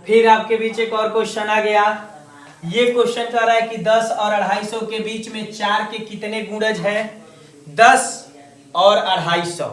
फिर आपके बीच एक और क्वेश्चन आ गया। ये क्वेश्चन कह रहा है कि 10 और 250 के बीच में 4 के कितने गुणज हैं। 10 और 250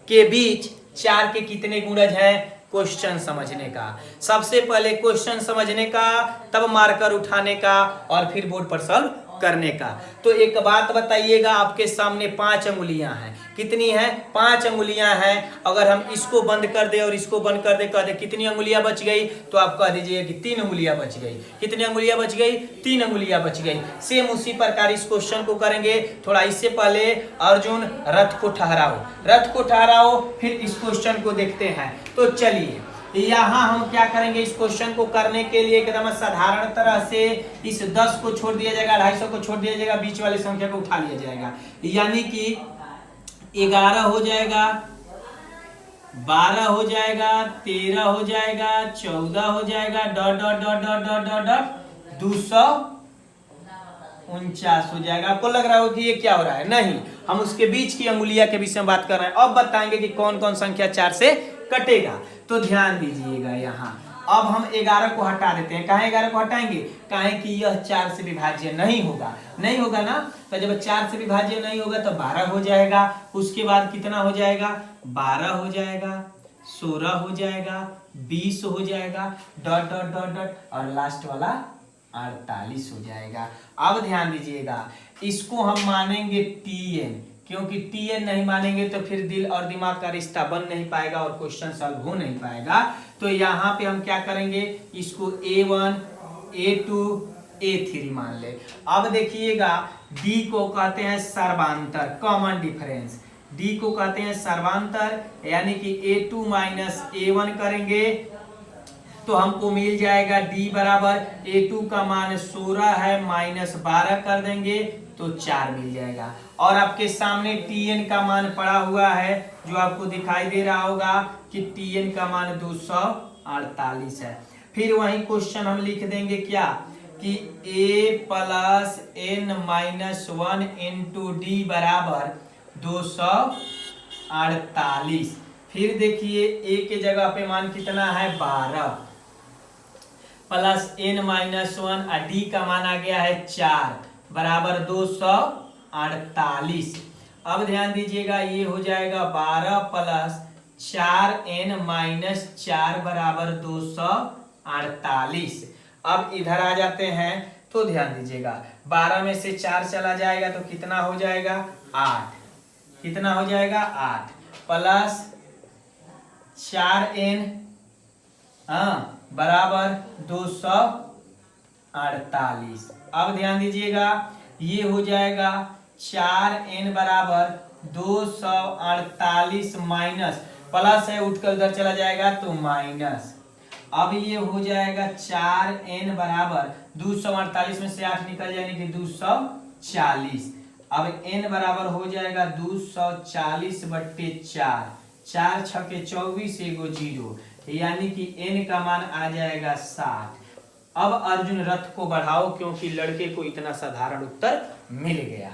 के बीच 4 के कितने गुणज हैं। क्वेश्चन समझने का, सबसे पहले क्वेश्चन समझने का, तब मार्कर उठाने का और फिर बोर्ड पर सॉल्व करने का। तो एक बात बताइएगा, आपके सामने 5 अंगुलियां हैं। कितनी हैं? 5 अंगुलियां हैं। अगर हम इसको बंद कर दे और इसको बंद कर दे, कह दे कितनी अंगुलियां बच गई, तो आप कह दीजिए कि 3 अंगुलियां बच गई। कितनी अंगुलियां बच गई? 3 अंगुलियां बच गई। सेम उसी प्रकार इस क्वेश्चन को करेंगे। थोड़ा इससे पहले अर्जुन रथ को ठहराओ, रथ को ठहराओ, फिर इस क्वेश्चन को देखते हैं। तो चलिए यहाँ हम क्या करेंगे, इस क्वेश्चन को करने के लिए एकदम साधारण तरह से इस 10 को छोड़ दिया जाएगा, 250 को छोड़ दिया जाएगा, बीच वाली संख्या को उठा लिया जाएगा। यानी कि 11 हो जाएगा, 12 हो जाएगा, 13 हो जाएगा, 14 हो जाएगा, dot dot dot dot dot dot dot 249 हो जाएगा। आपको लग रहा हो कि ये क्या हो रहा है? नहीं, हम उसके बीच की अंगुलिया के विषय में बात कर रहे हैं। अब बताएंगे कि कौन कौन संख्या 4 से कटेगा। तो ध्यान दीजिएगा, यहाँ अब हम 11 को हटा देते हैं। कहाँ 11 को हटाएंगे? कहे कि यह 4 से विभाज्य नहीं होगा। नहीं होगा ना, तो जब 4 से विभाज्य नहीं होगा तो 12 हो जाएगा। उसके बाद कितना हो जाएगा? 12 हो जाएगा, 16 हो जाएगा, 20 हो जाएगा, डॉट डॉट डॉट डॉट, और लास्ट वाला 48 हो जाएगा। अब ध्यान दीजिएगा, इसको हम मानेंगे TN, क्योंकि TN नहीं मानेंगे तो फिर दिल और दिमाग का रिश्ता बन नहीं पाएगा और क्वेश्चन सॉल्व हो नहीं पाएगा। तो यहाँ पे हम क्या करेंगे, इसको A1, A2, A3 मान ले। अब देखिएगा, D को कहते हैं सर्वांतर, कॉमन डिफरेंस। D को कहते हैं सर्वांतर, यानी कि A2 माइनस A1 करेंगे तो हमको मिल जाएगा D बराबर A2 का मान 16 है, माइनस 12 कर देंगे तो 4 मिल जाएगा। और आपके सामने TN का मान पड़ा हुआ है, जो आपको दिखाई दे रहा होगा कि TN का मान 248 है। फिर वही क्वेश्चन हम लिख देंगे क्या, कि A plus N minus 1 into D बराबर 248। फिर देखिए A के जगह पे मान कितना है? 12 प्लस N माइनस 1, D का मान आ गया है 4 बराबर 248। अब ध्यान दीजिएगा, ये हो जाएगा 12 प्लस 4N माइनस 4 बराबर 248। अब इधर आ जाते हैं तो ध्यान दीजिएगा, 12 में से 4 चला जाएगा तो कितना हो जाएगा? 8। कितना हो जाएगा? 8 प्लस 4N बराबर 248। अब ध्यान दीजिएगा, ये हो जाएगा 4N बराबर 248 माइनस, प्लस है उठकर उधर चला जाएगा तो माइनस। अब ये हो जाएगा 4N बराबर 248 में से 8 निकल जाने की 240। अब N बराबर हो जाएगा 240 बट्टे 4, 4 छके 24, एगो 0, यानी कि N का मान आ जाएगा 60। अब अर्जुन रथ को बढ़ाओ, क्योंकि लड़के को इतना साधारण उत्तर मिल गया।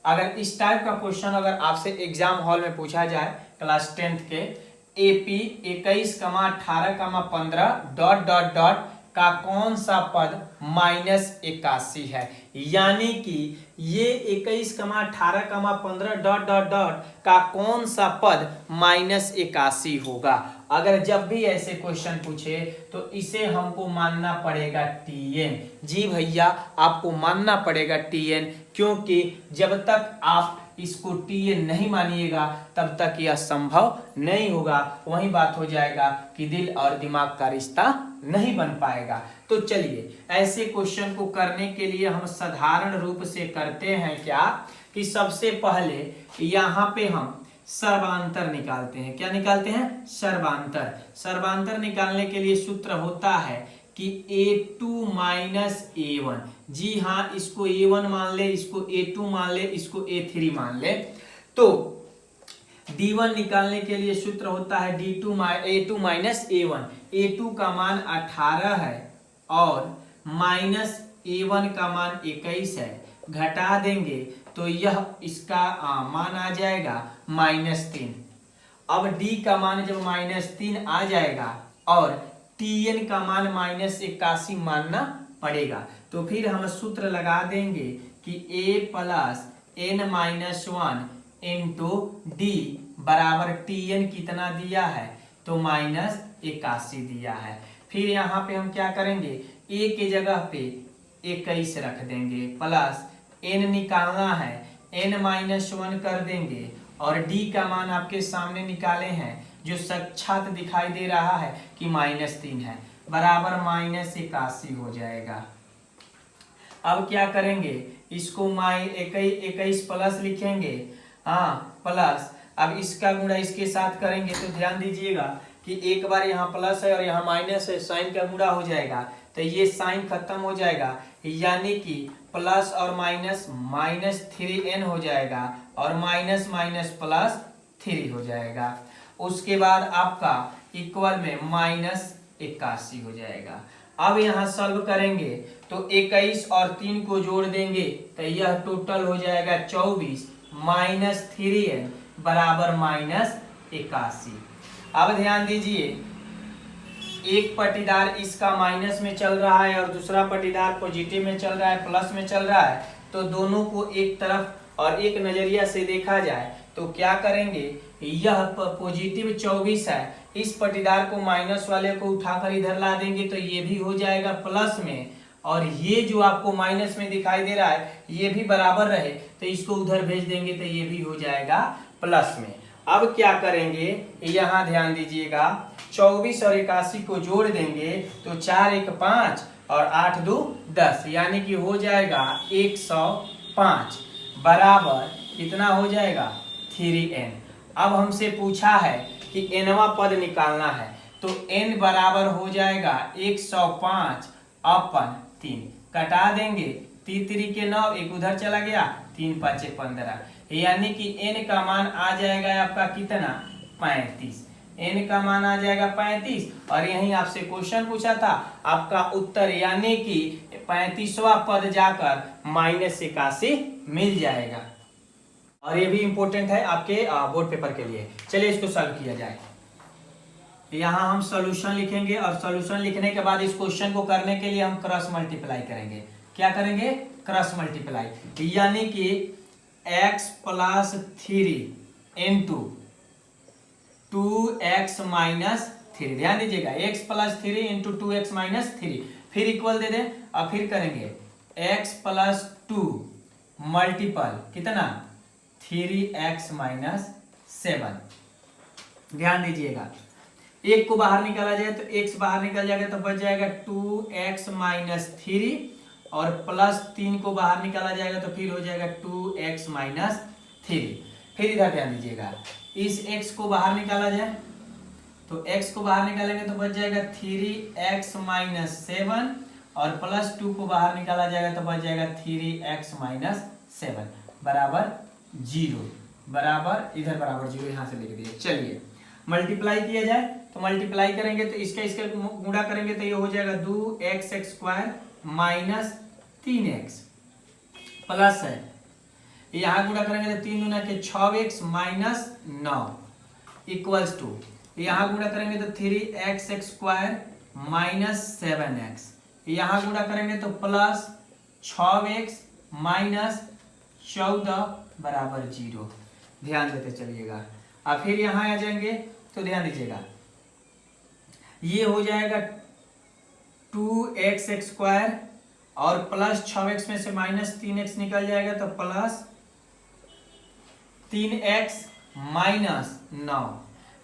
अगर इस टाइप का क्वेश्चन अगर आपसे एग्जाम हॉल में पूछा जाए क्लास 10th के, AP 21, 18, 15 डॉट डॉट डॉट का कौन सा पद -81 है, यानी कि ये 21, 18, 15 डॉट डॉट डॉट का कौन सा पद -81 होगा। अगर जब भी ऐसे क्वेश्चन पूछे तो इसे हमको मानना पड़ेगा TN। जी भैया, आपको मानना पड़ेगा TN, क्योंकि जब तक आप इसको TN नहीं मानिएगा तब तक यह संभव नहीं होगा। वही बात हो जाएगा कि दिल और दिमाग का रिश्ता नहीं बन पाएगा। तो चलिए, ऐसे क्वेश्चन को करने के लिए हम साधारण रूप से करते हैं क्या, कि सबसे पहले यहाँ पे हम सर्वांतर निकालते हैं। क्या निकालते हैं? सर्वांतर। सर्वांतर निकालने के लिए सूत्र होता है कि A2 माइनस A1। जी हाँ, इसको A1 मान ले, इसको A2 मान ले, इसको A3 मान ले। तो D1 निकालने के लिए सूत्र होता है A2 माइनस A1। A2 का मान 18 है और माइनस A1 का मान 21 है, घटा देंगे तो यह इसका मान आ जाएगा -3। अब D का मान जब -3 आ जाएगा और Tn का मान -81 मानना पड़ेगा। तो फिर हम सूत्र लगा देंगे कि a plus n-1 into D बराबर Tn कितना दिया है, तो -81 दिया है। फिर यहाँ पे हम क्या करेंगे, a के जगह पे 21 रख देंगे, प्लस n निकालना है, n-1 कर देंगे, और d का मान आपके सामने निकाले हैं जो साक्षात दिखाई दे रहा है कि -3 है, बराबर -81 हो जाएगा। अब क्या करेंगे, इसको 21 प्लस लिखेंगे, हाँ प्लस, अब इसका गुणा इसके साथ करेंगे तो ध्यान दीजिएगा कि एक बार यहाँ प्लस है और यहाँ माइनस है, साइन का गुणा हो जाएगा तो ये साइन खत्म हो जाएगा, यानी कि प्लस और माइनस -3n हो जाएगा और माइनस माइनस प्लस 3 हो जाएगा। उसके बाद आपका इक्वल में -81 हो जाएगा। अब यहाँ सॉल्व करेंगे तो 21 और 3 को जोड़ देंगे तो यह टोटल हो जाएगा 24 -3n बराबर -81। अब ध्यान दीजिए, एक पटीदार इसका माइनस में चल रहा है और दूसरा पटीदार पॉजिटिव में चल रहा है, प्लस में चल रहा है, तो दोनों को एक तरफ और एक नजरिया से देखा जाए तो क्या करेंगे, यह पॉजिटिव 24 है, इस पटीदार को माइनस वाले को उठाकर इधर ला देंगे तो ये भी हो जाएगा प्लस में, और ये जो आपको माइनस में दिखाई दे रहा है ये भी बराबर रहे तो इसको उधर भेज देंगे तो ये भी हो जाएगा प्लस में। अब क्या करेंगे, यहाँ ध्यान दीजिएगा, 24 और 81 को जोड़ देंगे तो 4 1 5 और 8 2 10, यानी कि हो जाएगा 105 बराबर कितना हो जाएगा 3n। अब हमसे पूछा है कि nवा पद निकालना है तो n बराबर हो जाएगा 105 अपन 3, कटा देंगे, 3 3 के 9, एक उधर चला गया, 3 5 15, यानी कि n का मान आ जाएगा आपका कितना 35, n का मान आ जाएगा 35, और यही आपसे क्वेश्चन पूछा था, आपका उत्तर यानी कि 35वां पद जाकर -81 मिल जाएगा। और ये भी इंपॉर्टेंट है आपके बोर्ड पेपर के लिए। चलिए इसको सॉल्व किया जाए। यहाँ हम सॉल्यूशन लिखेंगे और सॉल्यूशन लिखने के बाद इस क्वेश्चन को करने के लिए हम क्रॉस मल्टीप्लाई करेंगे। क्या करेंगे, क्रॉस मल्टीप्लाई, यानी कि x + 3 इंटू 2x - 3, ध्यान दीजिएगा x + 3 इंटू 2x - 3, फिर इक्वल दे दें और फिर करेंगे x + 2 मल्टीपल कितना 3x - 7। ध्यान दीजिएगा, एक को बाहर निकाला जाए तो x बाहर निकल जाएगा तो बच जाएगा 2x - 3, और +3 को बाहर निकाला जाएगा तो फिर हो जाएगा 2x - 3। फिर इधर ध्यान दीजिएगा, इस x को बाहर निकाला जाए तो x को बाहर निकालेंगे तो बच जाएगा 3x - 7, और +2 को बाहर निकाला जाएगा तो बच जाएगा 3x - 7 बराबर 0, बराबर इधर बराबर 0 यहाँ से लिख दिए। चलिए मल्टीप्लाई किया जाए तो मल्टीप्लाई करेंगे तो इसका गुणा करेंगे तो ये हो जाएगा 2x² - 3x, प्लस है यहाँ गुणा करेंगे तो 3 गुना के 6x - 9 इक्वल्स टू, यहाँ गुणा करेंगे तो 3x² - 7x, यहाँ गुणा करेंगे तो प्लस 6x - 14 बराबर 0। ध्यान देते चलिएगा। अब फिर यहाँ आ जाएंगे तो ध्यान दीजिएगा, ये हो जाएगा 2x² और प्लस 6x में से -3x निकल जाएगा तो प्लस 3x - 9,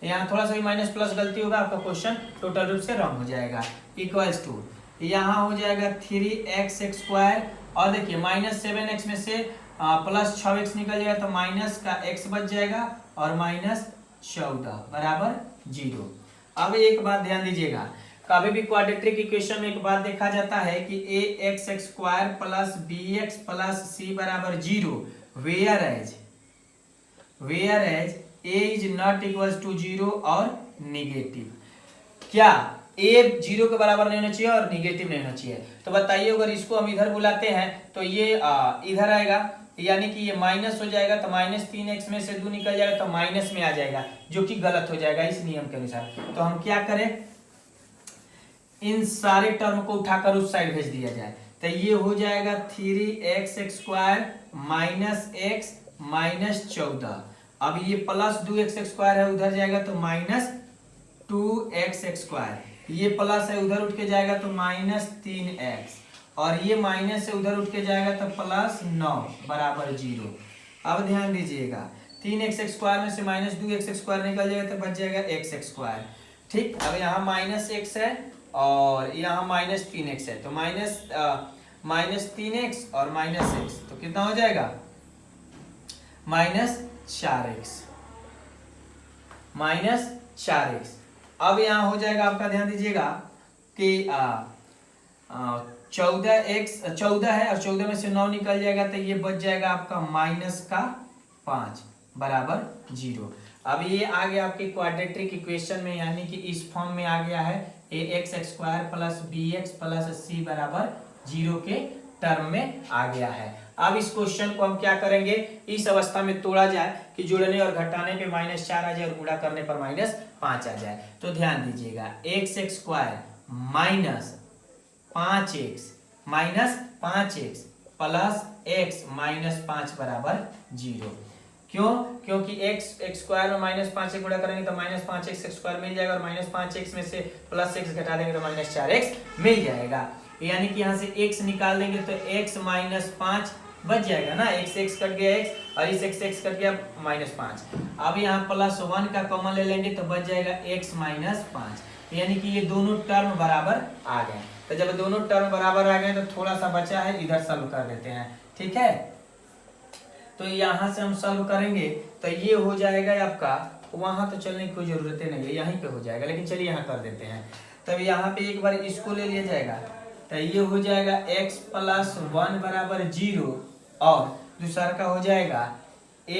यहाँ थोड़ा सा भी माइनस प्लस गलती होगा, आपका क्वेश्चन टोटल रूप से रॉन्ग हो जाएगा, इक्वल्स टू यहाँ हो जाएगा 3x² और देखिए -7x में से प्लस 6x निकल जाएगा तो माइनस का x बच जाएगा और -14 बराबर 0। अब एक बात ध्यान दीजिएगा, कभी भी क्वाड्रेटिक इक्वेशन में एक बात देखा जाता है कि ax² + bx + c बराबर 0, whereas a is not equal to 0 और निगेटिव। क्या a 0 के बराबर नहीं होना चाहिए और निगेटिव नहीं होना चाहिए? तो बताइए, अगर इसको हम इधर बुलाते हैं तो ये इधर आएगा, यानी कि ये माइनस हो जाएगा तो -3x में से 2 निकल जाएगा तो माइनस में आ जाएगा, जो कि गलत हो जाएगा इस नियम के अनुसार। तो हम क्या करें, इन सारे टर्म को उठाकर उस साइड भेज दिया जाए तो ये हो जाएगा 3x² माइनस एक्स माइनस 14। अब ये प्लस 2x² है उधर जाएगा तो माइनस 2x²। ये प्लस है उधर उठ के जाएगा तो माइनस 3x, और ये माइनस से उधर उठ के जाएगा तो प्लस 9 बराबर 0। अब ध्यान दीजिएगा 3x² में से माइनस 2x² निकल जाएगा तो बच जाएगा x²। ठीक, अब यहाँ माइनस x है और यहाँ माइनस 3x है तो माइनस 3x और माइनस x तो कितना हो जाएगा माइनस 4x, माइनस 4x। अब यहाँ हो जाएगा आपका, ध्यान दीजिएगा कि 14 है और 14 में से 9 निकल जाएगा तो ये बच जाएगा आपका माइनस का 5 बराबर 0। अब ये आ गया आपके क्वाड्रेटिक इक्वेशन में, यानी कि इस फॉर्म में आ गया है ax² plus bx plus c बराबर 0 के टर्म में आ गया है। अब इस क्वेश्चन को हम क्या करेंगे, इस अवस्था में तोड़ा जाए कि जोड़ने और घटाने पे -4 आ जाए और गुणा करने पर -5 आ जाए। तो ध्यान दीजिएगा x² minus 5x plus x minus 5 बराबर 0। क्यों? क्योंकि x² में -5 से गुणा करेंगे तो -5x² मिल जाएगा और -5x में से प्लस x घटा देंगे तो -4x मिल जाएगा। यानी कि यहाँ से x निकाल देंगे तो x माइनस 5 बच जाएगा ना, x कट गया x और इस x कट गया -5। अब यहाँ प्लस 1 का कॉमन ले लेंगे तो बच जाएगा x माइनस 5, यानी कि ये दोनों टर्म बराबर आ गए। तो जब दोनों टर्म बराबर आ गए तो थोड़ा सा बचा है, इधर सॉल्व कर देते हैं। ठीक है, तो यहाँ से हम सॉल्व करेंगे तो ये हो जाएगा आपका, वहां तो चलने की कोई जरूरत नहीं है, यहीं पे हो जाएगा, लेकिन चलिए यहाँ कर देते हैं। तब यहाँ पे एक बार इसको ले लिया जाएगा तो ये हो जाएगा x प्लस 1 बराबर 0 और दूसरा का हो जाएगा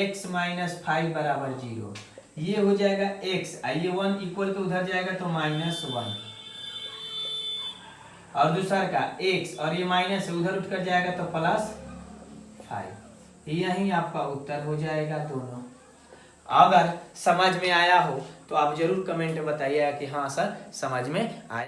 x माइनस 5 बराबर 0। ये हो जाएगा x, ये 1 इक्वल के उधर जाएगा तो -1 और दूसरा का x और ये माइनस से उधर उठकर जाएगा तो +5। यही आपका उत्तर हो जाएगा दोनों। अगर समझ में आया हो तो आप जरूर कमेंट में बताइएगा कि हाँ सर समझ में आया।